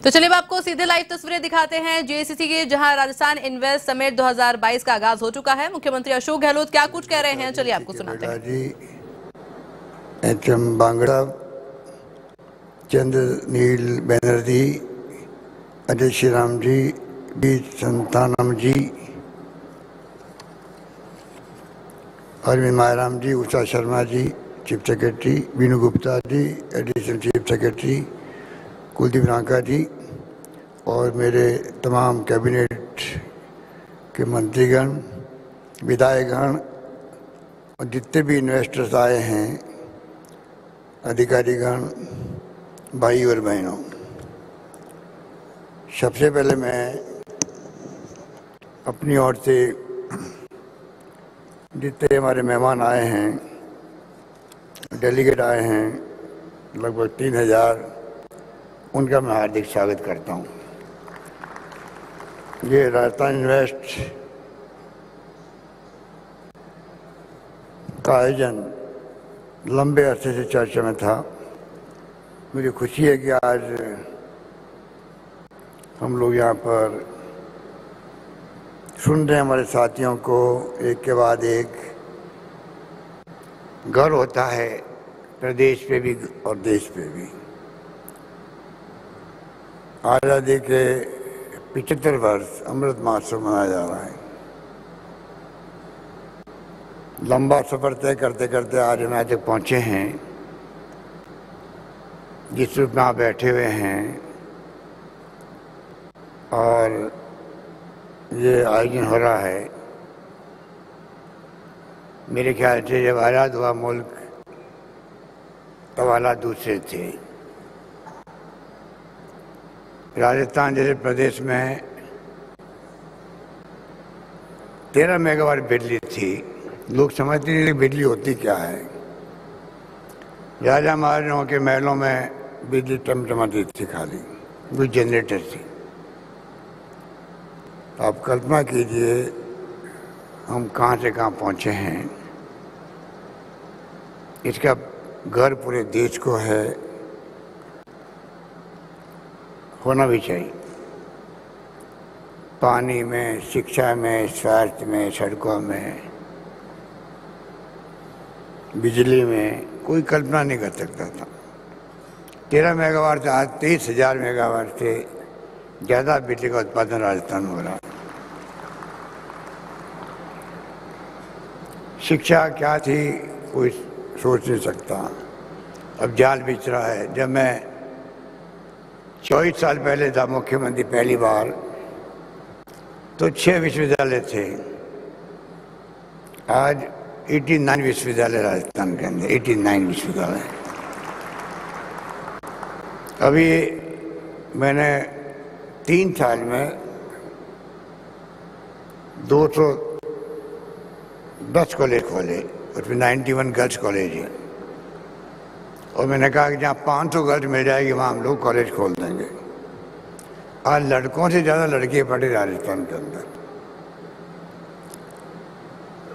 तो चलिए अब आपको सीधे लाइव तस्वीरें दिखाते हैं जेएसीसी की, जहां राजस्थान इन्वेस्ट समिट 2022 का आगाज हो चुका है। मुख्यमंत्री अशोक गहलोत क्या कुछ कह रहे हैं, चलिए आपको सुनाते हैं। एचएम बांगड़ा, चंद्र नील बैनर्जी, अजय श्रीराम जी, बी संतानम जी, अरविंद मायाराम जी, Usha Sharma ji chief secretary, Veenu Gupta ji additional chief secretary, Kuldeep नाका जी और मेरे तमाम कैबिनेट के मंत्रीगण, विधायकगण और जितने भी इन्वेस्टर्स आए हैं, अधिकारीगण, भाई और बहनों, सबसे पहले मैं अपनी ओर से जितने हमारे मेहमान आए हैं, डेलीगेट आए हैं, लगभग 3000, उनका मैं हार्दिक स्वागत करता हूं। ये राजस्थान इन्वेस्ट का आयोजन लंबे अरसे से चर्चा में था। मुझे खुशी है कि आज हम लोग यहाँ पर सुन रहे हैं हमारे साथियों को, एक के बाद एक गर्व होता है प्रदेश पे भी और देश पे भी। आज़ादी के 75 वर्ष अमृत महोत्सव मनाया जा रहा है। लंबा सफर तय करते करते आज हम यहाँ तक पहुँचे हैं, जिस रूप में आप बैठे हुए हैं, और ये आयोजन हो रहा है। मेरे ख्याल से जब आज़ाद हुआ मुल्क तब हालात दूसरे थे। राजस्थान जैसे प्रदेश में 13 मेगावाट बिजली थी। लोग समझते नहीं कि बिजली होती क्या है। राजा महाराजाओं के महलों में बिजली टमटमाती थी, खाली वो जनरेटर थी। आप कल्पना कीजिए हम कहाँ से कहाँ पहुँचे हैं। इसका घर पूरे देश को है, होना भी चाहिए। पानी में, शिक्षा में, स्वास्थ्य में, सड़कों में, बिजली में कोई कल्पना नहीं कर सकता था। 13 मेगावाट से आज 23,000 मेगावाट से ज़्यादा बिजली का उत्पादन राजस्थान में हो रहा है। शिक्षा क्या थी कोई सोच नहीं सकता। अब जाल बिछ रहा है। जब मैं 24 साल पहले था मुख्यमंत्री पहली बार, तो 6 विश्वविद्यालय थे। आज 89 विश्वविद्यालय राजस्थान के अंदर, 89 विश्वविद्यालय। अभी मैंने 3 साल में 210 कॉलेज खोले, उसमें 91 गर्ल्स कॉलेज है। और मैंने कहा कि जहाँ 500 गर्ल्स मिल जाएगी वहाँ हम लोग कॉलेज खोल देंगे। आज लड़कों से ज़्यादा लड़कियाँ पढ़ी राजस्थान के अंदर।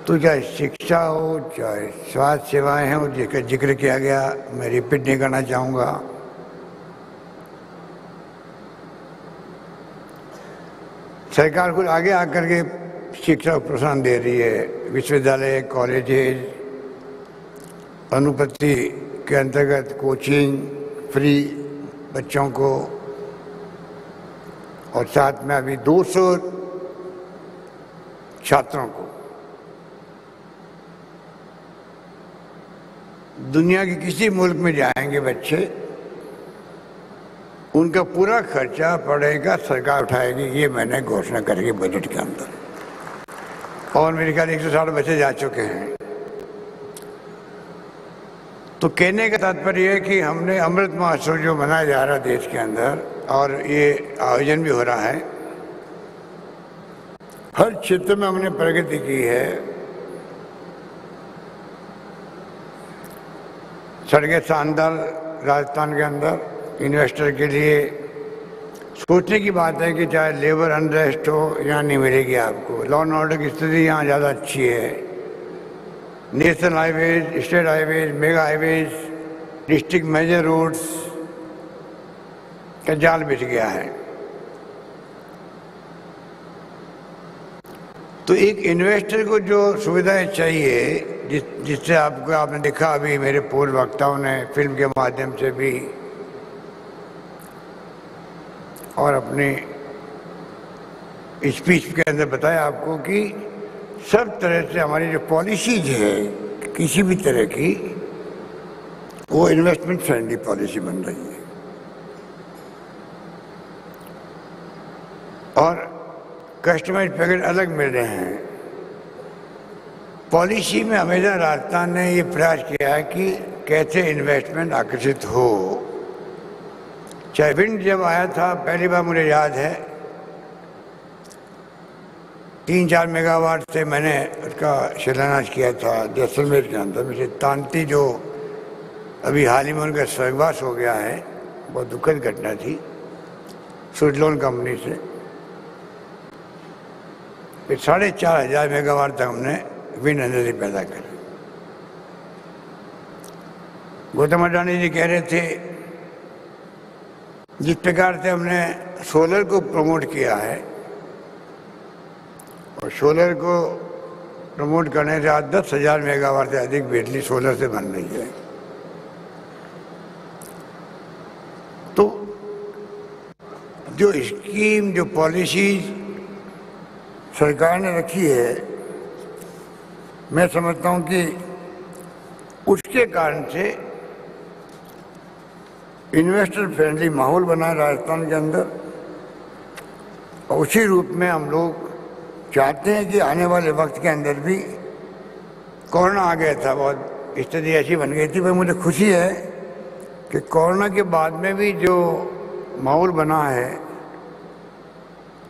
तो चाहे शिक्षा हो, चाहे स्वास्थ्य सेवाएं हैं, जिसका जिक्र किया गया, मैं रिपीट नहीं करना चाहूँगा। सरकार कुछ आगे आकर के शिक्षा को प्रोत्साहन दे रही है। विश्वविद्यालय, कॉलेजेस, अनुपत्ति के अंतर्गत कोचिंग फ्री बच्चों को, और साथ में अभी 200 छात्रों को दुनिया के किसी मुल्क में जाएंगे बच्चे, उनका पूरा खर्चा पड़ेगा सरकार उठाएगी। ये मैंने घोषणा करेगी बजट के अंदर। और मेरे ख्याल 160 बच्चे जा चुके हैं। तो कहने का तात्पर्य है कि हमने अमृत महोत्सव जो मनाया जा रहा है देश के अंदर, और ये आयोजन भी हो रहा है, हर क्षेत्र में हमने प्रगति की है। सड़कें शानदार राजस्थान के अंदर। इन्वेस्टर के लिए सोचने की बात है कि चाहे लेबर अनरेस्ट हो, यहाँ नहीं मिलेगी आपको। लॉ एंड ऑर्डर की स्थिति यहाँ ज़्यादा अच्छी है। National highways, state highways, mega highways, district major roads, का जाल बिछ गया है। तो एक इन्वेस्टर को जो सुविधाएं चाहिए, जिससे आपने देखा अभी मेरे पूर्व वक्ताओं ने फिल्म के माध्यम से भी और अपनी स्पीच के अंदर बताया आपको कि सब तरह से हमारी जो पॉलिसीज है किसी भी तरह की, वो इन्वेस्टमेंट फ्रेंडली पॉलिसी बन रही है। और कस्टमाइज पैकेज अलग मिल रहे हैं। पॉलिसी में हमेशा राजस्थान ने ये प्रयास किया है कि कैसे इन्वेस्टमेंट आकर्षित हो। चाहे विंड जब आया था पहली बार, मुझे याद है 3-4 मेगावाट से मैंने उसका शिलान्यास किया था जैसलमेर के अंदर। मुझे तांती जो अभी हाल ही में उनका स्वर्गवास हो गया है, बहुत दुखद घटना थी, सुजलोन कंपनी से। फिर 4,500 मेगावाट तक हमने विंड एनर्जी पैदा करी। गौतम अडानी जी कह रहे थे जिस प्रकार से हमने सोलर को प्रमोट किया है, और सोलर को प्रमोट करने से आज 10,000 मेगावाट से अधिक बिजली सोलर से बन रही है। तो जो स्कीम, जो पॉलिसीज सरकार ने रखी है, मैं समझता हूं कि उसके कारण से इन्वेस्टर फ्रेंडली माहौल बना है राजस्थान के अंदर। और उसी रूप में हम लोग चाहते हैं कि आने वाले वक्त के अंदर भी, कोरोना आ गया था, बहुत स्थिति ऐसी बन गई थी, पर मुझे खुशी है कि कोरोना के बाद में भी जो माहौल बना है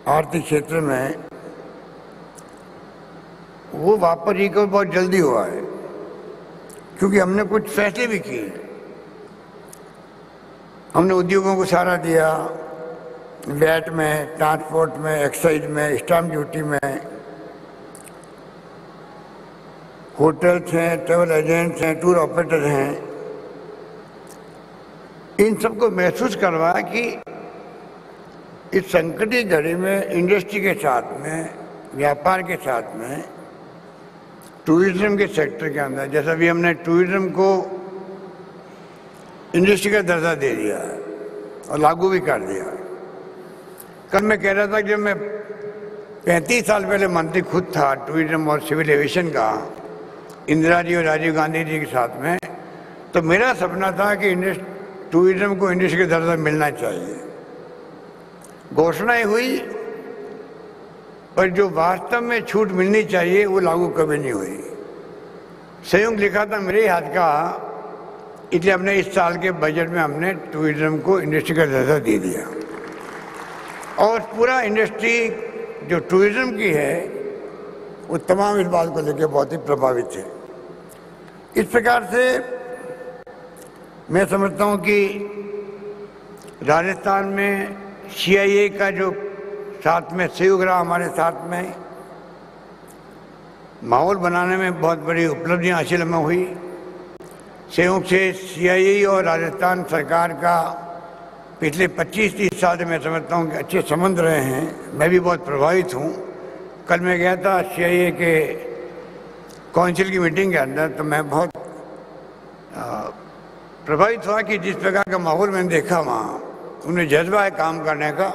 आर्थिक क्षेत्र में, वो वापस रिकवर बहुत जल्दी हुआ है, क्योंकि हमने कुछ फैसले भी किए। हमने उद्योगों को सहारा दिया, वैट में, ट्रांसपोर्ट में, एक्साइज में, स्टाम्प ड्यूटी में, होटल्स हैं, ट्रैवल एजेंट्स हैं, टूर ऑपरेटर हैं, इन सबको महसूस करवाया कि इस संकटी घड़ी में इंडस्ट्री के साथ में, व्यापार के साथ में, टूरिज्म के सेक्टर के अंदर, जैसा भी हमने टूरिज्म को इंडस्ट्री का दर्जा दे दिया है और लागू भी कर दिया है। कल मैं कह रहा था कि जब मैं 35 साल पहले मंत्री खुद था टूरिज्म और सिविल एविएशन का, इंदिरा जी और राजीव गांधी जी के साथ में, तो मेरा सपना था कि टूरिज्म को इंडस्ट्री का दर्जा मिलना चाहिए। घोषणाएं हुई, पर जो वास्तव में छूट मिलनी चाहिए वो लागू कभी नहीं हुई। संयुक्त लिखा था मेरे हाथ का, इसलिए हमने इस साल के बजट में हमने टूरिज्म को इंडस्ट्री का दर्जा दे दिया। और पूरा इंडस्ट्री जो टूरिज्म की है, वो तमाम इस बात को लेकर बहुत ही प्रभावित है। इस प्रकार से मैं समझता हूँ कि राजस्थान में CIA का जो साथ में सहयोग रहा, हमारे साथ में माहौल बनाने में बहुत बड़ी उपलब्धियां हासिल में हुई। सहयोग से CIA और राजस्थान सरकार का पिछले 25-30 साल से मैं समझता हूँ कि अच्छे संबंध रहे हैं। मैं भी बहुत प्रभावित हूँ। कल मैं गया था CIA के काउंसिल की मीटिंग के अंदर, तो मैं बहुत प्रभावित हुआ कि जिस प्रकार का माहौल मैंने देखा वहाँ, उन्हें जज्बा है काम करने का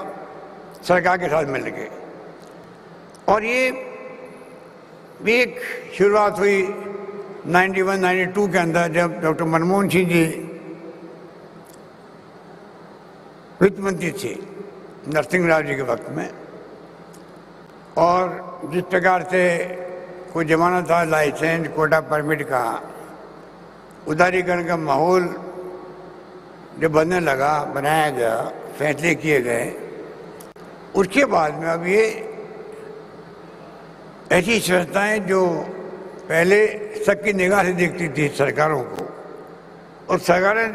सरकार के साथ मिल के। और ये भी एक शुरुआत हुई 91-92 के अंदर, जब डॉक्टर मनमोहन सिंह जी वित्त मंत्री थे नरसिंह राव जी के वक्त में। और जिस प्रकार से कोई जमाना था लाइसेंस, कोटा परमिट का, उदारीकरण का माहौल जो बनने लगा, बनाया गया, फैसले किए गए, उसके बाद में अब ये ऐसी संस्थाएं जो पहले सबकी निगाह से देखती थी सरकारों को, और सरकारें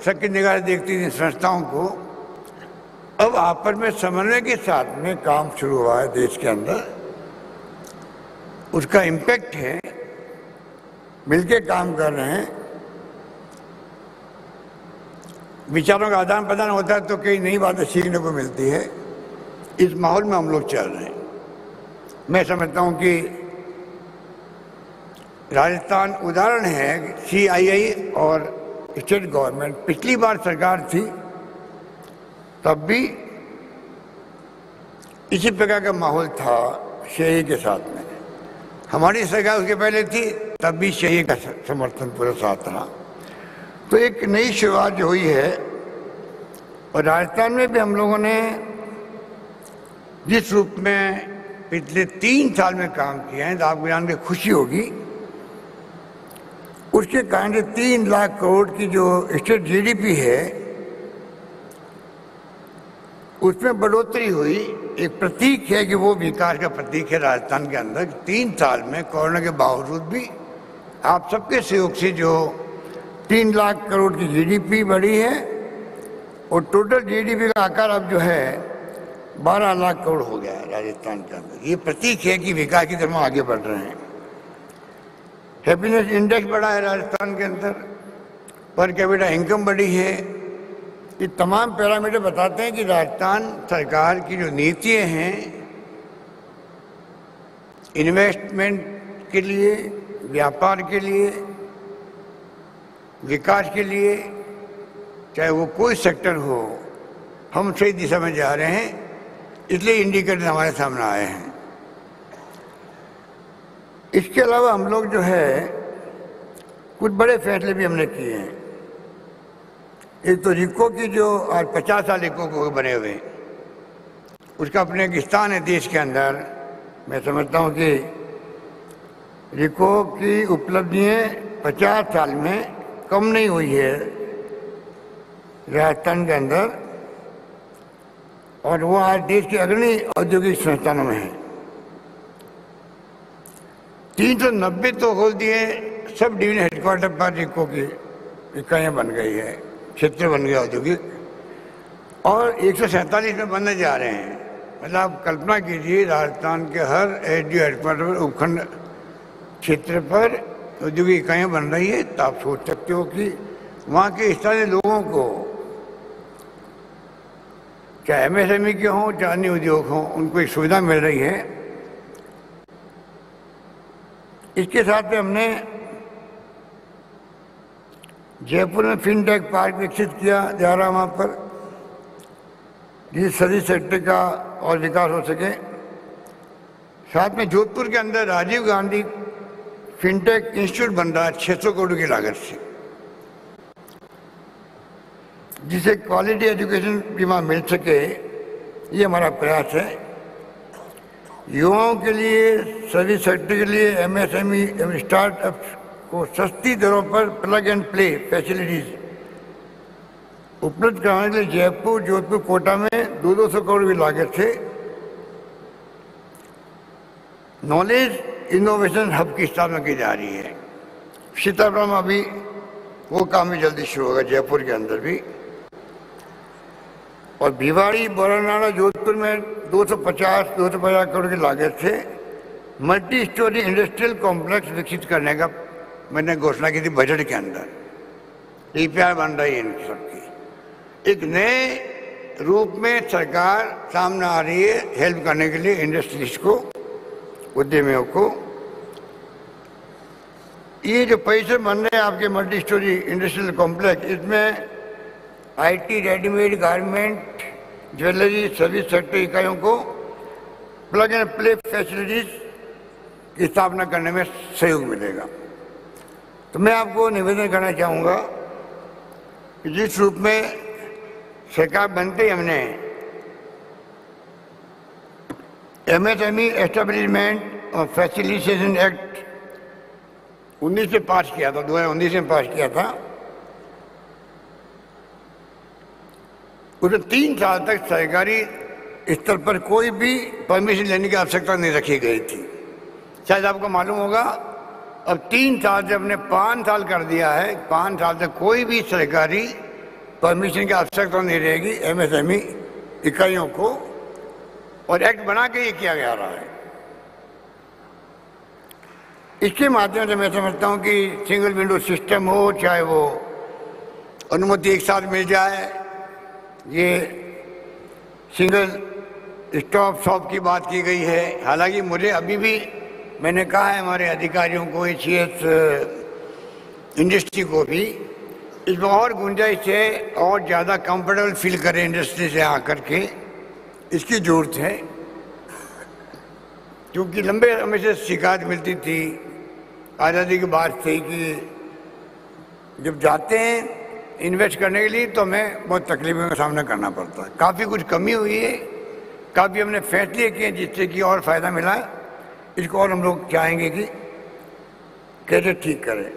सबकी निगाह से देखती थी संस्थाओं को, अब आपस में समन्वय के साथ में काम शुरू हुआ है देश के अंदर। उसका इम्पैक्ट है, मिलके काम कर रहे हैं। विचारों का आदान प्रदान होता है तो कई नई बातें सीखने को मिलती है। इस माहौल में हम लोग चल रहे हैं। मैं समझता हूं कि राजस्थान उदाहरण है। CII और स्टेट गवर्नमेंट, पिछली बार सरकार थी तब भी इसी प्रकार का माहौल था CII के साथ में। हमारी सरकार उसके पहले थी तब भी CII का समर्थन पूरा साथ रहा। तो एक नई शुरुआत जो हुई है, और राजस्थान में भी हम लोगों ने जिस रूप में पिछले 3 साल में काम किया है तो आपको जान के खुशी होगी। उसके कारण से 3 लाख करोड़ की जो स्टेट GDP है उसमें बढ़ोतरी हुई। एक प्रतीक है कि वो विकास का प्रतीक है राजस्थान के अंदर। 3 साल में कोरोना के बावजूद भी आप सबके सहयोग से जो 3 लाख करोड़ की GDP बढ़ी है और टोटल GDP का आकार अब जो है 12 लाख करोड़ हो गया है राजस्थान के अंदर। ये प्रतीक है कि विकास की तरफ आगे बढ़ रहे हैं। हैप्पीनेस इंडेक्स बढ़ा है राजस्थान के अंदर, पर कैपिटा इनकम बढ़ी है। ये तमाम पैरामीटर बताते हैं कि राजस्थान सरकार की जो नीतियां हैं इन्वेस्टमेंट के लिए, व्यापार के लिए, विकास के लिए, चाहे वो कोई सेक्टर हो, हम सही दिशा में जा रहे हैं। इसलिए इंडिकेटर हमारे सामने आए हैं। इसके अलावा हम लोग जो है कुछ बड़े फैसले भी हमने किए हैं। एक तो रिको की जो आज 50 साल रिको को बने हुए, उसका अपने एक स्थान है देश के अंदर। मैं समझता हूँ कि रिको की उपलब्धियाँ 50 साल में कम नहीं हुई है राजस्थान के अंदर, और वो आज देश के अग्रणी औद्योगिक संस्थानों में है। 390 तो खोल दिए, सब डिवीजन हेडक्वार्टर पर रिको की इकाइयाँ बन गई है, क्षेत्र बन गया औद्योगिक, और 147 में बनने जा रहे हैं। मतलब आप कल्पना कीजिए राजस्थान के हर SDO हेडक्वार्टर पर, उपखंड क्षेत्र पर औद्योगिक इकाइयाँ बन रही है। तो आप सोच सकते हो कि वहाँ के स्थानीय लोगों को, चाहे MSME के हों चाहे अन्य उद्योग हों, उनको एक सुविधा मिल रही है। इसके साथ में हमने जयपुर में फिनटेक पार्क विकसित किया जा रहा, वहाँ पर जिस सर्विस सेक्टर का और विकास हो सके। साथ में जोधपुर के अंदर राजीव गांधी फिनटेक इंस्टीट्यूट बन रहा है 600 करोड़ की लागत से, जिसे क्वालिटी एजुकेशन भी वहाँ मिल सके। ये हमारा प्रयास है। युवाओं के लिए, सर्विस सेक्टर के लिए, MSME एवं स्टार्टअप्स को सस्ती दरों पर प्लग एंड प्ले फैसिलिटीज उपलब्ध कराने के लिए जयपुर, जोधपुर, कोटा में 200 करोड़ की लागत से नॉलेज इनोवेशन हब की स्थापना की जा रही है। सीतापुर में अभी वो काम भी जल्दी शुरू होगा, जयपुर के अंदर भी। और भिवाड़ी, बोरानाड़ा, जोधपुर में 250 करोड़ की लागत से मल्टी स्टोरी इंडस्ट्रियल कॉम्प्लेक्स विकसित करने का मैंने घोषणा की थी बजट के अंदर। DPR बन रही है इन सबकी। एक नए रूप में सरकार सामने आ रही है हेल्प करने के लिए इंडस्ट्रीज को, उद्यमियों को। ये जो पैसे बन रहे हैं आपके मल्टी स्टोरी इंडस्ट्रियल कॉम्प्लेक्स, इसमें IT, readymade, garment, jewellery, service sector इकाइयों को प्लग एंड प्ले फैसिलिटीज की स्थापना करने में सहयोग मिलेगा। तो मैं आपको निवेदन करना चाहूँगा कि जिस रूप में सरकार बनते ही हमने MSME एस्टेब्लिशमेंट और फैसिलिटेशन एक्ट 19 से पास किया था, 2019 में पास किया था। उसमें 3 साल तक सरकारी स्तर पर कोई भी परमिशन लेने की आवश्यकता नहीं रखी गई थी। शायद आपको मालूम होगा अब 3 साल से हमने 5 साल कर दिया है। 5 साल तक कोई भी सरकारी परमिशन की आवश्यकता नहीं रहेगी MSME इकाइयों को, और एक्ट बना के ये किया जा रहा है। इसके माध्यम से मैं समझता हूँ कि सिंगल विंडो सिस्टम हो, चाहे वो अनुमति एक साथ मिल जाए। ये सिंगल स्टॉप शॉप की बात की गई है। हालांकि मुझे अभी भी मैंने कहा है हमारे अधिकारियों को, एचईएस इंडस्ट्री को भी, इसमें और गुंजाइश है और ज़्यादा कंफर्टेबल फील करें इंडस्ट्री से आकर के, इसकी ज़रूरत है। क्योंकि लंबे समय से शिकायत मिलती थी आज़ादी के बाद से कि जब जाते हैं इन्वेस्ट करने के लिए तो हमें बहुत तकलीफों का सामना करना पड़ता है। काफ़ी कुछ कमी हुई है, काफ़ी हमने फैसले किए जिससे कि और फ़ायदा मिला है। इसको और हम लोग चाहेंगे कि कैसे ठीक करें।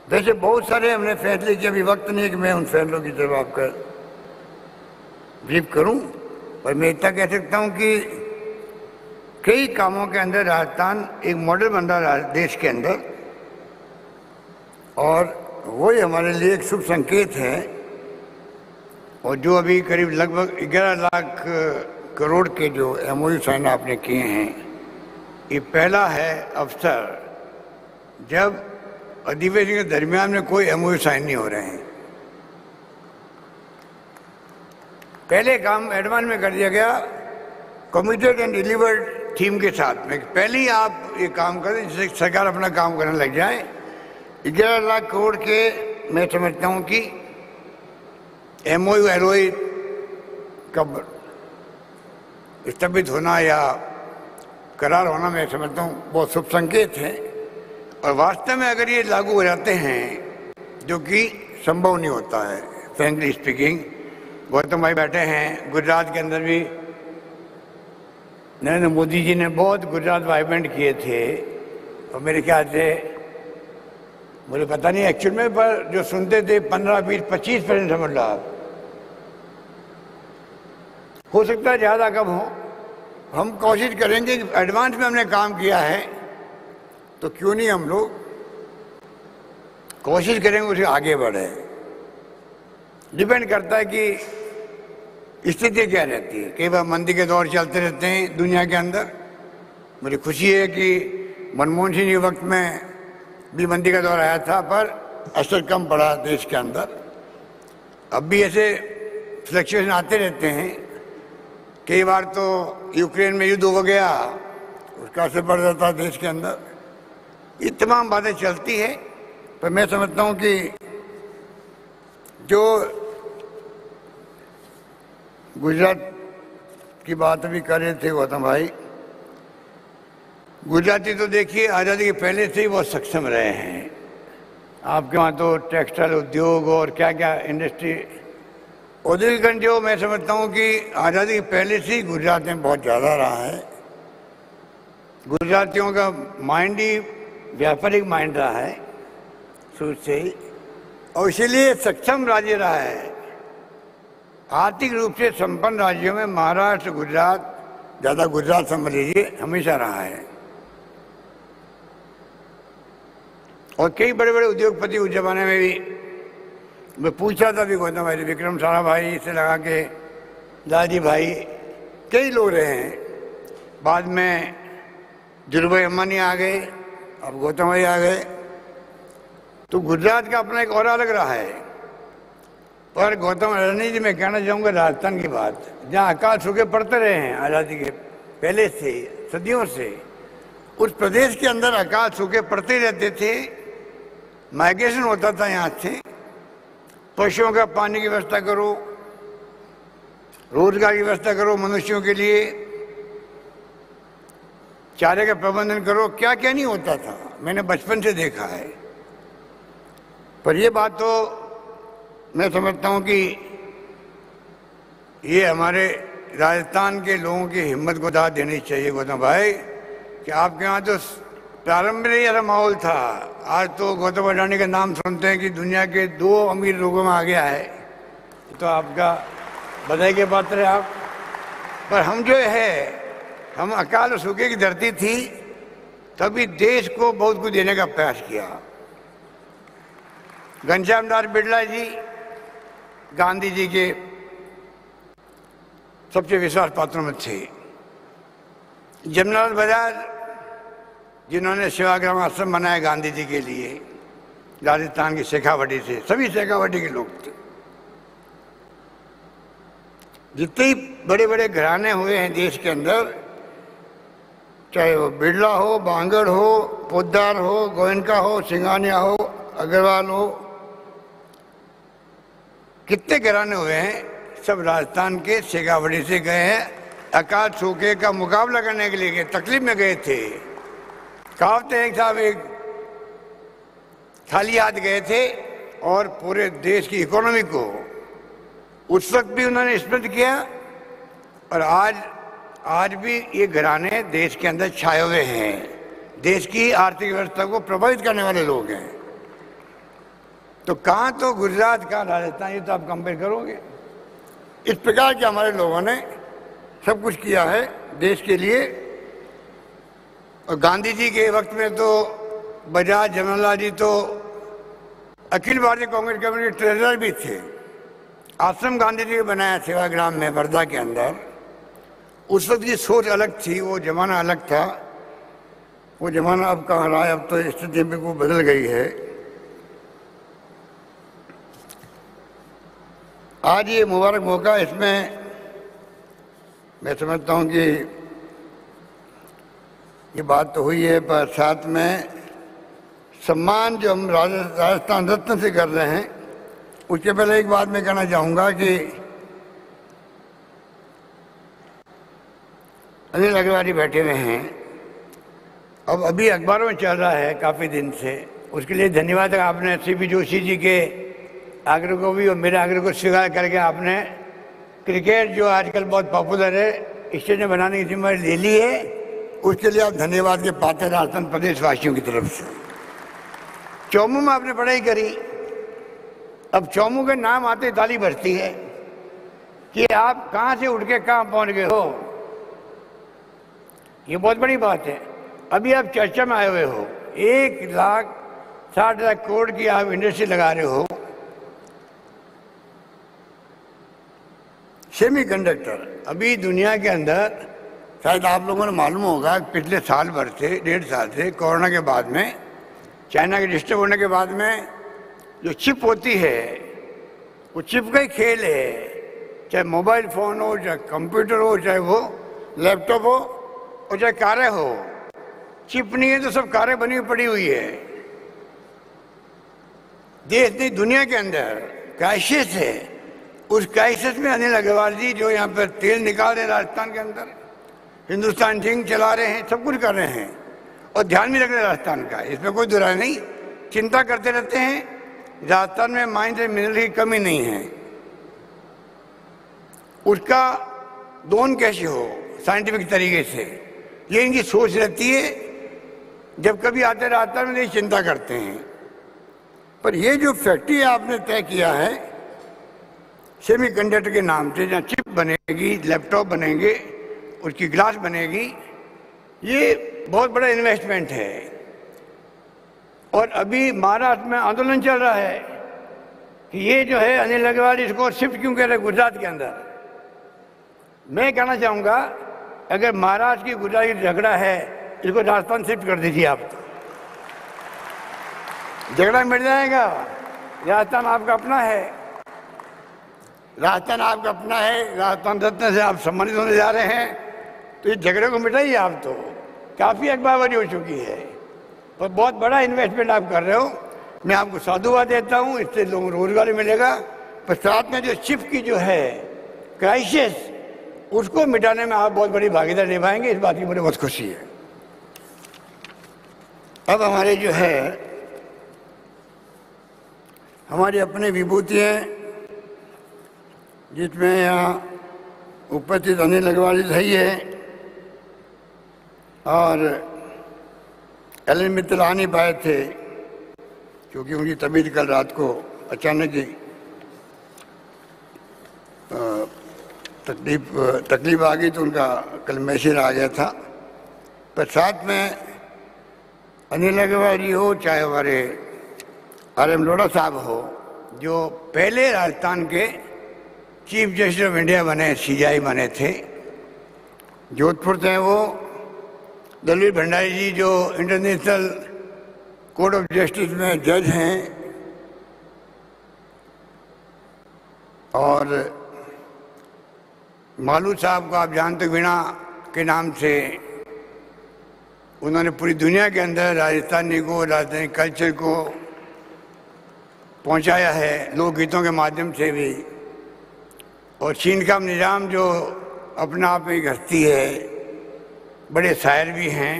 वैसे बहुत सारे हमने फैसले किए, अभी वक्त नहीं है कि मैं उन फैसलों की तरफ आपका ब्रीफ करूं, पर मैं इतना कह सकता हूं कि कई कामों के अंदर राजस्थान एक मॉडल बन रहा है देश के अंदर, और वही हमारे लिए एक शुभ संकेत है। और जो अभी करीब लगभग 11 लाख करोड़ के जो एमओयू साइन आपने किए हैं, ये पहला है अवसर जब अधिवेशन के दरमियान में कोई एमओयू साइन नहीं हो रहे हैं। पहले काम एडवांस में कर दिया गया कमिटेड एंड डिलीवर्ड थीम के साथ में, पहले ही आप ये काम करें जिससे सरकार अपना काम करने लग जाए। 11 लाख करोड़ के मैं समझता हूँ कि एमओयू एलओई का स्थगित होना या करार होना मैं समझता हूँ बहुत शुभ संकेत है। और वास्तव में अगर ये लागू हो जाते हैं, जो कि संभव नहीं होता है फ्रैंकली स्पीकिंग। गौतम भाई बैठे हैं, गुजरात के अंदर भी नरेंद्र मोदी जी ने बहुत गुजरात वाइब्रेंट किए थे, और मेरे ख्याल से मुझे पता नहीं एक्चुअल में, पर जो सुनते थे 15, 20, 25% समझ लो आप, हो सकता है ज़्यादा कम हो। हम कोशिश करेंगे कि एडवांस में हमने काम किया है तो क्यों नहीं हम लोग कोशिश करेंगे उसे आगे बढ़े। डिपेंड करता है कि स्थिति क्या रहती है। कई बार मंदी के दौर चलते रहते हैं दुनिया के अंदर। मुझे खुशी है कि मनमोहन सिंह के वक्त में भी मंदी का दौर आया था, पर असर कम पड़ा देश के अंदर। अब भी ऐसे फ्लक्चुएशन आते रहते हैं। कई बार तो यूक्रेन में युद्ध हो गया, उसका असर पड़ जाता है देश के अंदर। ये तमाम बातें चलती है, पर मैं समझता हूँ कि जो गुजरात की बात अभी कर रहे थे गौतम भाई, गुजराती तो देखिए आज़ादी के पहले से ही बहुत सक्षम रहे हैं। आपके वहाँ तो टेक्सटाइल उद्योग और क्या क्या इंडस्ट्री, औद्योगिकरण जो मैं समझता हूँ कि आज़ादी के पहले से ही गुजरात में बहुत ज़्यादा रहा है। गुजरातियों का माइंड ही व्यापारिक माइंड रहा है शुरू से ही, और इसीलिए सक्षम राज्य रहा है। आर्थिक रूप से संपन्न राज्यों में महाराष्ट्र, गुजरात, ज़्यादा गुजरात समझ लीजिए, हमेशा रहा है। और कई बड़े बड़े उद्योगपति उस जमाने में भी, मैं पूछा था भी गौतम भाई, विक्रम साराभाई से लगा के लालजी भाई, कई लोग रहे हैं। बाद में धीरूभाई अंबानी आ गए, अब गौतम भाई आ गए। तो गुजरात का अपना एक और अलग रहा है। पर गौतम रणनीति जी मैं कहना चाहूँगा राजस्थान की बात, जहाँ अकाल सूखे पड़ते रहे हैं आज़ादी के पहले से, सदियों से, उस प्रदेश के अंदर अकाल सूखे पड़ते रहते थे। माइग्रेशन होता था यहाँ से। पशुओं का पानी की व्यवस्था करो, रोजगार की व्यवस्था करो मनुष्यों के लिए, चारे का प्रबंधन करो, क्या क्या नहीं होता था, मैंने बचपन से देखा है। पर ये बात तो मैं समझता हूँ कि ये हमारे राजस्थान के लोगों की हिम्मत को दाद देनी चाहिए गौतम भाई, कि आपके यहाँ तो प्रारंभ में ही ऐसा माहौल था। आज तो गौतम अडानी का नाम सुनते हैं कि दुनिया के 2 अमीर लोगों में आ गया है, तो आपका बधाई के पात्र है आप। पर हम जो है, हम अकाल और सूखे की धरती थी, तभी देश को बहुत कुछ देने का प्रयास किया। घनश्याम दास बिरला जी गांधी जी के सबसे विश्वास पात्रों में थे। जमनालाल बजाज जिन्होंने सेवाग्राम आश्रम बनाया गांधी जी के लिए, राजस्थान की शेखावटी से, सभी शेखावटी के लोग थे। जितने ही बड़े बड़े घराने हुए हैं देश के अंदर, चाहे वो बिरला हो, बांगड़ हो, पोद्दार हो, गोयनका हो, सिंघानिया हो, अग्रवाल हो, कितने घराने हुए हैं, सब राजस्थान के शेखावटी से गए हैं। अकाल सूखे का मुकाबला करने के लिए गए, तकलीफ में गए थे। कहावते हैं साहब, एक खाली हाथ गए थे और पूरे देश की इकोनॉमी को उस वक्त भी उन्होंने स्मृत किया, और आज भी ये घराने देश के अंदर छाए हुए हैं, देश की आर्थिक व्यवस्था को प्रभावित करने वाले लोग हैं। तो कहाँ तो गुजरात, कहाँ राजस्थान, ये तो आप कंपेयर करोगे। इस प्रकार के हमारे लोगों ने सब कुछ किया है देश के लिए। और गांधी जी के वक्त में तो बजाज जमनालाल जी तो अखिल भारतीय कांग्रेस कमेटी के ट्रेजरर भी थे। आश्रम गांधी जी ने बनाया सेवाग्राम में, वर्धा के अंदर। उस वक्त की सोच अलग थी, वो जमाना अलग था। वो जमाना अब कहाँ रहा है, अब तो स्थिति बिल्कुल बदल गई है। आज ये मुबारक मौका, इसमें मैं समझता हूँ कि ये बात तो हुई है, पर साथ में सम्मान जो हम राजस्थान रत्न से कर रहे हैं, उसके पहले एक बात मैं कहना चाहूँगा कि अनिल अग्रवाल बैठे हुए हैं। अब अभी अखबारों में चल रहा है काफ़ी दिन से, उसके लिए धन्यवाद। आपने सीपी जोशी जी के आग्रह को भी और मेरे आग्रह को स्वीकार करके आपने क्रिकेट जो आजकल बहुत पॉपुलर है, स्टेडियम बनाने की जिम्मेदारी ले ली है। उसके लिए आप धन्यवाद के पात्र राजस्थान प्रदेश वासियों की तरफ से। चौमू में आपने पढ़ाई करी, अब चौमू के नाम आते ताली बजती है कि आप कहाँ से उठ के कहाँ पहुँच गए हो। ये बहुत बड़ी बात है। अभी आप चर्चा में आए हुए हो, 1,60,00,000 करोड़ की आप इंडस्ट्री लगा रहे हो। सेमीकंडक्टर अभी दुनिया के अंदर, शायद आप लोगों ने मालूम होगा, पिछले साल भर से, 1.5 साल से, कोरोना के बाद में, चाइना के डिस्टर्ब होने के बाद में, जो चिप होती है वो चिप का ही खेल है। चाहे मोबाइल फ़ोन हो, चाहे कंप्यूटर हो, चाहे वो लैपटॉप हो, और चाहे कारें हो, चिप नहीं है तो सब कारें बनी हुई पड़ी हुई है। देश नहीं, दुनिया के अंदर क्राइसिस है। उस क्राइसिस में अनिल अग्रवाल जी जो यहाँ पर तेल निकाल रहे हैं राजस्थान के अंदर, हिंदुस्तान जिंक चला रहे हैं, सब कुछ कर रहे हैं और ध्यान भी रख रहे हैं राजस्थान का, इसमें कोई दुराय नहीं। चिंता करते रहते हैं, राजस्थान में माइन से मिनरल की कमी नहीं है। उसका दोन कैसे हो साइंटिफिक तरीके से, ये इनकी सोच रहती है। जब कभी आते राजस्थान में नहीं चिंता करते हैं। पर ये जो फैक्ट्री आपने तय किया है सेमीकंडक्टर के नाम से, जहाँ चिप बनेगी, लैपटॉप बनेंगे, उसकी ग्लास बनेगी, ये बहुत बड़ा इन्वेस्टमेंट है। और अभी महाराष्ट्र में आंदोलन चल रहा है कि ये जो है अनिल अग्रवाल इसको शिफ्ट क्यों कर रहे गुजरात के अंदर। मैं कहना चाहूँगा, अगर महाराष्ट्र की गुजरात की झगड़ा है, इसको राजस्थान शिफ्ट कर दीजिए आप, तो झगड़ा मिट जाएगा। राजस्थान आपका अपना है, राजस्थान आपका अपना है। राजस्थान रत्न से आप सम्मानित होने जा रहे हैं, तो इस झगड़े को मिटाइए आप। तो काफ़ी अखबारबाजी हो चुकी है, पर बहुत बड़ा इन्वेस्टमेंट आप कर रहे हो। मैं आपको साधुवाद देता हूँ, इससे लोगों को रोजगार मिलेगा। पर साथ में जो चिप की जो है क्राइसिस, उसको मिटाने में आप बहुत बड़ी भागीदारी निभाएंगे, इस बात की मुझे बहुत खुशी है। अब हमारे जो है हमारी अपनी विभूति हैं, जिसमें यहाँ उपस्थित अनिल अग्रवाल जी सही है और एलन मित्तल आ नहीं पाए थे क्योंकि उनकी तबीयत कल रात को अचानक ही तकलीफ आ गई, तो उनका कल मैसेज आ गया था। पर साथ में अनिल अग्रवाल जी हो, चाहे हमारे RM लोढ़ा साहब हो, जो पहले राजस्थान के चीफ जस्टिस ऑफ इंडिया बने, CJI बने थे, जोधपुर से वो दलवीर भंडारी जी जो इंटरनेशनल कोर्ट ऑफ जस्टिस में जज हैं, और मालू साहब को आप जानते, वीणा के नाम से उन्होंने पूरी दुनिया के अंदर राजस्थानी को, राजस्थानी कल्चर को पहुंचाया है, लोकगीतों के माध्यम से भी। और चीन का निज़ाम जो अपना आप एक हस्ती है, बड़े शायर भी हैं,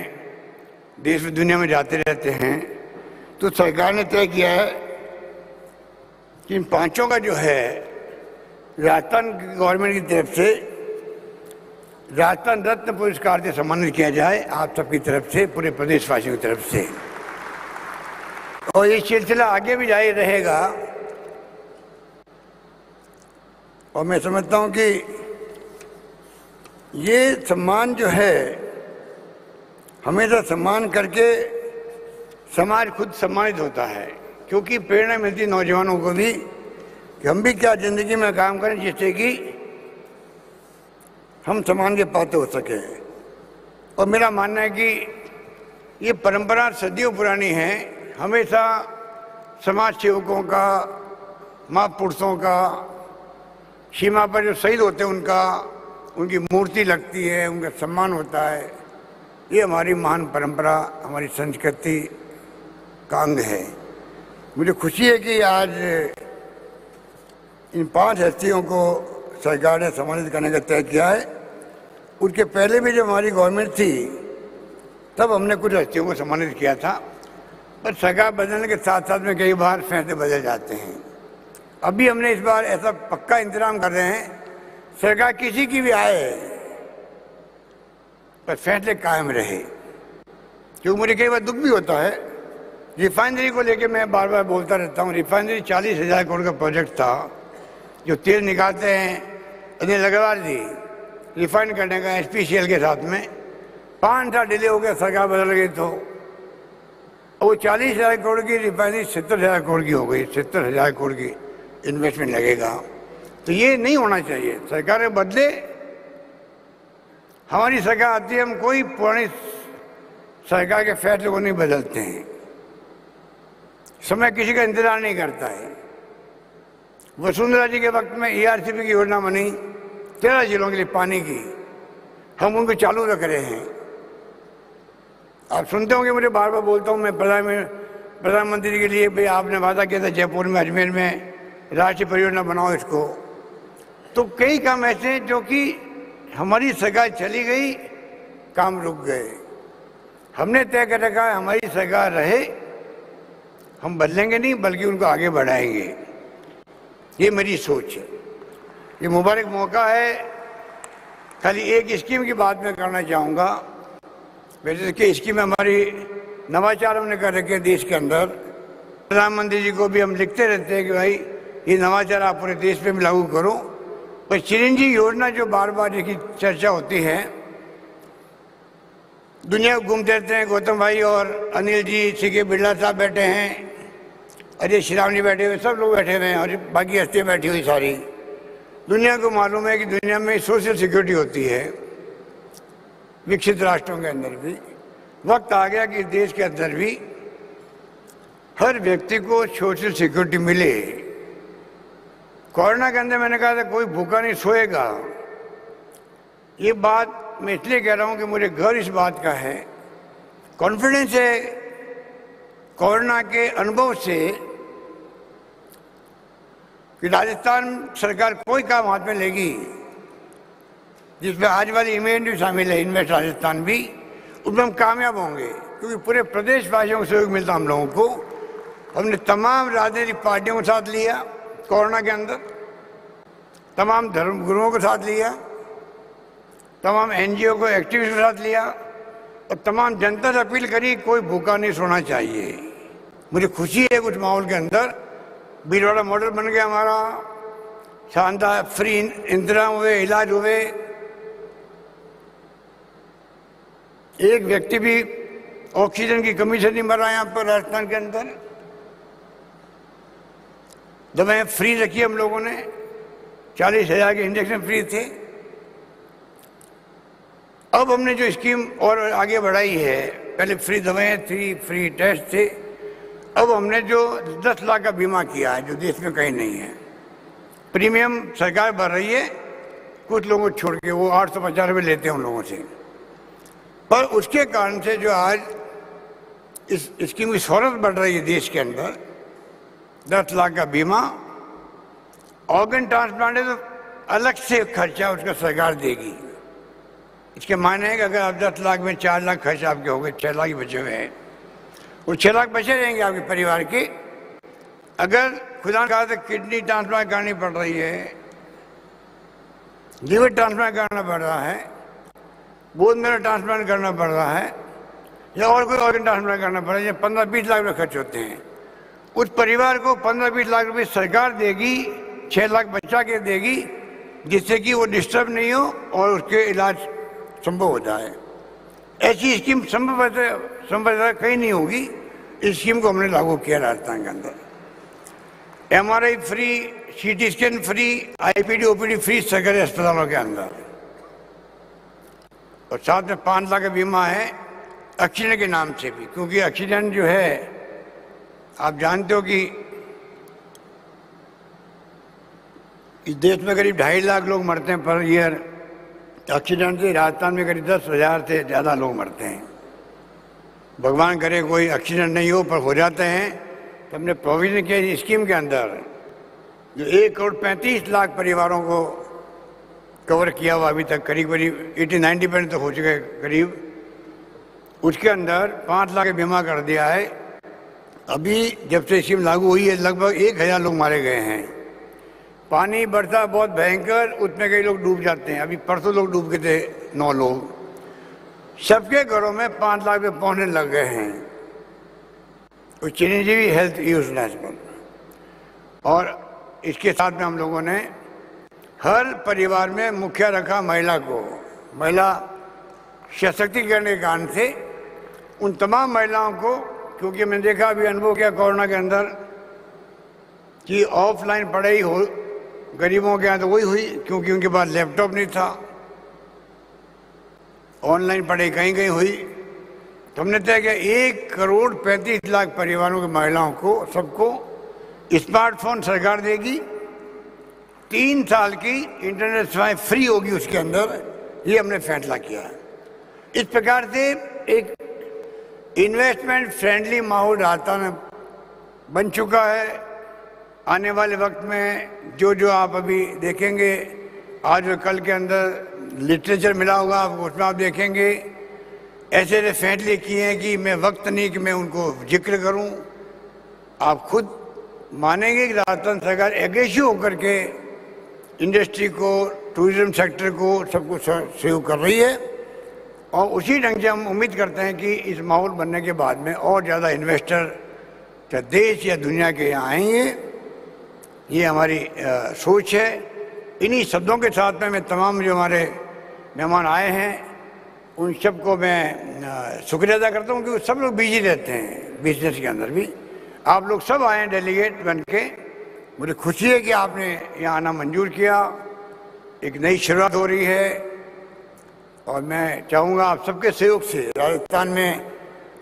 देश में दुनिया में जाते रहते हैं। तो सरकार ने तय किया है कि इन पांचों का जो है राजस्थान गवर्नमेंट की तरफ से राजस्थान रत्न पुरस्कार से सम्मानित किया जाए, आप सबकी तरफ से, पूरे प्रदेशवासियों की तरफ से। और ये सिलसिला आगे भी जारी रहेगा। और मैं समझता हूं कि ये सम्मान जो है हमेशा सम्मान करके समाज खुद सम्मानित होता है, क्योंकि प्रेरणा मिलती नौजवानों को भी कि हम भी क्या ज़िंदगी में काम करें जिससे कि हम सम्मान के पात्र हो सके। और मेरा मानना है कि ये परंपरा सदियों पुरानी है। हमेशा समाज सेवकों का, महापुरुषों का, सीमा पर जो शहीद होते हैं उनकी मूर्ति लगती है, उनका सम्मान होता है। ये हमारी महान परंपरा, हमारी संस्कृति का अंग है। मुझे खुशी है कि आज इन 5 हस्तियों को सरकार ने सम्मानित करने का तय किया है। उसके पहले भी जब हमारी गवर्नमेंट थी तब हमने कुछ हस्तियों को सम्मानित किया था, पर सरकार बदलने के साथ साथ में कई बार फैसले बदल जाते हैं। अभी हमने इस बार ऐसा पक्का इंतजाम कर रहे हैं, सरकार किसी की भी आए पर फैसले कायम रहे। क्योंकि मुझे कई बार दुख भी होता है, रिफाइनरी को लेके मैं बार बार बोलता रहता हूँ। रिफाइनरी 40,000 करोड़ का प्रोजेक्ट था, जो तेल निकालते हैं अनिल अग्रवाल जी, रिफाइन करने का SPCL के साथ में 5 साल डिले हो गया, सरकार बदल गई तो वो 40,000 करोड़ की रिफाइनरी 70,000 करोड़ की हो गई। 70,000 करोड़ की इन्वेस्टमेंट लगेगा। तो ये नहीं होना चाहिए। सरकारें बदले, हमारी सरकार आती है, हम कोई पुरानी सरकार के फैसले को नहीं बदलते हैं। समय किसी का इंतजार नहीं करता है। वसुंधरा जी के वक्त में ERCP की योजना बनी 13 जिलों के लिए पानी की, हम उनको चालू रख रहे हैं। आप सुनते होंगे, मुझे बार बार बोलता हूँ मैं प्रधानमंत्री के लिए, भाई आपने वादा किया था जयपुर में, अजमेर में राष्ट्रीय परियोजना बनाओ इसको। तो कई काम ऐसे जो कि हमारी सरकार चली गई, काम रुक गए। हमने तय कर रखा है हमारी सरकार रहे, हम बदलेंगे नहीं बल्कि उनको आगे बढ़ाएंगे। ये मेरी सोच है। ये मुबारक मौका है। खाली एक स्कीम की बात मैं करना चाहूँगा। वैसे कि स्कीम हमारी नवाचार हमने कर रखे देश के अंदर। प्रधानमंत्री जी को भी हम लिखते रहते हैं कि भाई ये नवाचार आप पूरे देश पे भी लागू करो। पर चिरंजी योजना जो बार बार जिसकी चर्चा होती है, दुनिया को घूमते रहते हैं। गौतम भाई और अनिल जी, CK बिरला साहब बैठे हैं, अजय श्रीराम जी बैठे हुए, सब लोग बैठे हुए हैं और बाकी हस्तियाँ बैठी हुई सारी। दुनिया को मालूम है कि दुनिया में सोशल सिक्योरिटी होती है, विकसित राष्ट्रों के अंदर भी। वक्त आ गया कि देश के अंदर भी हर व्यक्ति को सोशल सिक्योरिटी मिले। कोरोना के अंदर मैंने कहा था कोई भूखा नहीं सोएगा। ये बात मैं इसलिए कह रहा हूँ कि मुझे गर्व इस बात का है, कॉन्फिडेंस है कोरोना के अनुभव से कि राजस्थान सरकार कोई काम हाथ में लेगी जिसमें आज वाली इमेज भी शामिल है, इन्वेस्ट राजस्थान भी, उसमें हम कामयाब होंगे। क्योंकि पूरे प्रदेशवासियों को सहयोग मिलता हम लोगों को। हमने तमाम राजनीतिक पार्टियों को साथ लिया कोरोना के अंदर, तमाम धर्म गुरुओं को साथ लिया, तमाम NGO को एक्टिविस्ट को साथ लिया और तमाम जनता से अपील करी कोई भूखा नहीं सोना चाहिए। मुझे खुशी है कुछ माहौल के अंदर भीलवाड़ा मॉडल बन गया हमारा, शानदार फ्री इंतजाम हुए, इलाज हुए। एक व्यक्ति भी ऑक्सीजन की कमी से नहीं मर रहा है यहाँ पर राजस्थान के अंदर। दवाएं फ्री रखी हम लोगों ने, 40,000 के इंजेक्शन फ्री थे। अब हमने जो स्कीम और आगे बढ़ाई है, पहले फ्री दवाएं थी, फ्री टेस्ट थे, अब हमने जो 10 लाख का बीमा किया है जो देश में कहीं नहीं है। प्रीमियम सरकार भर रही है, कुछ लोगों को छोड़ के, वो 850 रुपये लेते हैं उन लोगों से। पर उसके कारण से जो आज इस स्कीम की शोहरत बढ़ रही है देश के अंदर, 10 लाख का बीमा, ऑर्गन ट्रांसप्लांट है तो अलग से खर्चा उसका सरकार देगी। इसके मायने है कि अगर आप 10 लाख में 4 लाख खर्च आपके हो गए, 6 लाख ही बचे हुए हैं, वो 6 लाख बचे रहेंगे आपके परिवार के। अगर खुदा कहा तो किडनी ट्रांसप्लांट करनी पड़ रही है, लीवर ट्रांसप्लांट करना पड़ रहा है, बोन मैरो ट्रांसप्लांट करना पड़ रहा है, या और कोई ऑर्गन ट्रांसप्लांट करना पड़ रहा है, 15-20 लाख रुपये खर्च होते हैं। उस परिवार को 15-20 लाख रुपये सरकार देगी, 6 लाख बचा के देगी, जिससे कि वो डिस्टर्ब नहीं हो और उसके इलाज संभव हो जाए। ऐसी स्कीम संभव कहीं नहीं होगी। इस स्कीम को हमने लागू किया राजस्थान के अंदर। MRI free, CT scan free, IPD OPD free सरकारी अस्पतालों के अंदर, और साथ में 5 लाख का बीमा है एक्सीडेंट के नाम से भी, क्योंकि एक्सीडेंट जो है आप जानते हो कि इस देश में करीब 2.5 लाख लोग मरते हैं पर ईयर एक्सीडेंट से। राजस्थान में करीब 10,000 से ज़्यादा लोग मरते हैं। भगवान करे कोई एक्सीडेंट नहीं हो, पर हो जाते हैं। तो हमने प्रोविजन किया इस स्कीम के अंदर जो 1,35,00,000 परिवारों को कवर किया हुआ अभी तक, करीब 80-90% तक हो चुका है करीब। उसके अंदर 5 लाख का बीमा कर दिया है। अभी जब से स्कीम लागू हुई है लगभग 1,000 लोग मारे गए हैं। पानी बढ़ता बहुत भयंकर, उसमें कई लोग डूब जाते हैं। अभी परसों लोग डूब गए थे, 9 लोग। सबके घरों में 5 लाख रुपये पहुँचने लग गए हैं। तो चिरंजीवी हेल्थ योजना पर, और इसके साथ में हम लोगों ने हर परिवार में मुखिया रखा महिला को। महिला सशक्तिकरण के कारण से उन तमाम महिलाओं को, क्योंकि मैंने देखा अभी अनुभव किया कोरोना के अंदर कि ऑफलाइन पढ़ाई हो गरीबों के यहाँ तो वही हुई, क्योंकि उनके पास लैपटॉप नहीं था। ऑनलाइन पढ़ाई कहीं कहीं हुई। तो हमने तय किया 1,35,00,000 परिवारों की महिलाओं को, सबको स्मार्टफोन सरकार देगी। 3 साल की इंटरनेट सेवाएं फ्री होगी उसके अंदर। ये हमने फैसला किया। इस प्रकार से एक इन्वेस्टमेंट फ्रेंडली माहौल राजस्थान में बन चुका है। आने वाले वक्त में जो आप अभी देखेंगे, आज और कल के अंदर लिटरेचर मिला होगा आपको, उसमें आप देखेंगे ऐसे ऐसे फैसले किए हैं कि मैं वक्त नहीं कि मैं उनको जिक्र करूं। आप खुद मानेंगे कि राजस्थान सरकार एग्रेसिव होकर के इंडस्ट्री को, टूरिज्म सेक्टर को, सबको सहयोग कर रही है। और उसी ढंग से हम उम्मीद करते हैं कि इस माहौल बनने के बाद में और ज़्यादा इन्वेस्टर चाहे देश या दुनिया के यहाँ आएंगे। ये हमारी सोच है। इन्हीं शब्दों के साथ में मैं तमाम जो हमारे मेहमान आए हैं उन सबको मैं शुक्रिया अदा करता हूँ, क्योंकि सब लोग बिजी रहते हैं बिजनेस के अंदर भी। आप लोग सब आए डेलीगेट बन के, मुझे खुशी है कि आपने यहाँ आना मंजूर किया। एक नई शुरुआत हो रही है और मैं चाहूँगा आप सबके सहयोग से राजस्थान में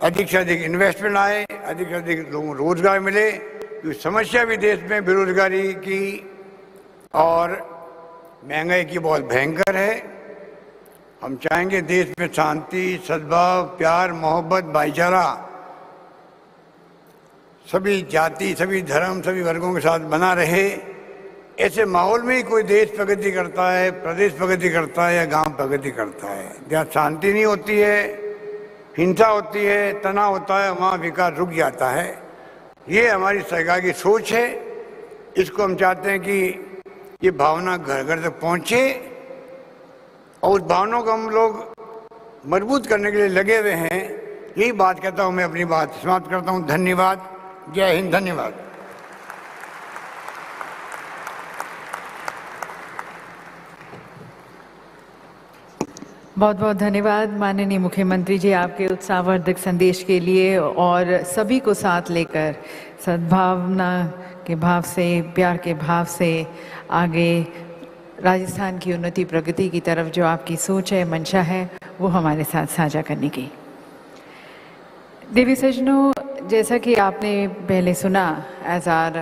अधिक से अधिक इन्वेस्टमेंट आए, अधिक से अधिक लोगों को रोजगार मिले। क्योंकि समस्या भी देश में बेरोजगारी की और महंगाई की बहुत भयंकर है। हम चाहेंगे देश में शांति, सद्भाव, प्यार, मोहब्बत, भाईचारा सभी जाति, सभी धर्म, सभी वर्गों के साथ बना रहे। ऐसे माहौल में ही कोई देश प्रगति करता है, प्रदेश प्रगति करता है या गांव प्रगति करता है। जहाँ शांति नहीं होती है, हिंसा होती है, तनाव होता है, वहाँ विकास रुक जाता है। ये हमारी सरकार की सोच है। इसको हम चाहते हैं कि ये भावना घर घर तक पहुँचे और उस भावना को हम लोग मजबूत करने के लिए लगे हुए हैं। यही बात कहता हूँ, मैं अपनी बात समाप्त करता हूँ। धन्यवाद। जय हिंद। धन्यवाद। बहुत बहुत धन्यवाद माननीय मुख्यमंत्री जी, आपके उत्साहवर्धक संदेश के लिए। और सभी को साथ लेकर सद्भावना के भाव से, प्यार के भाव से आगे राजस्थान की उन्नति प्रगति की तरफ जो आपकी सोच है, मंशा है, वो हमारे साथ साझा करने की। देवी सज्जनों, जैसा कि आपने पहले सुना, as are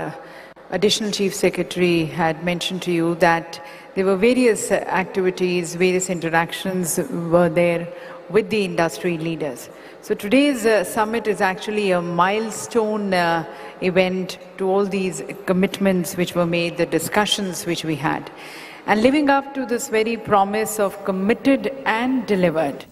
Additional Chief Secretary had mentioned to you that there were various activities, various interactions were there with the industry leaders. So today's summit is actually a milestone event to all these commitments which were made, the discussions which we had. And living up to this very promise of committed and delivered,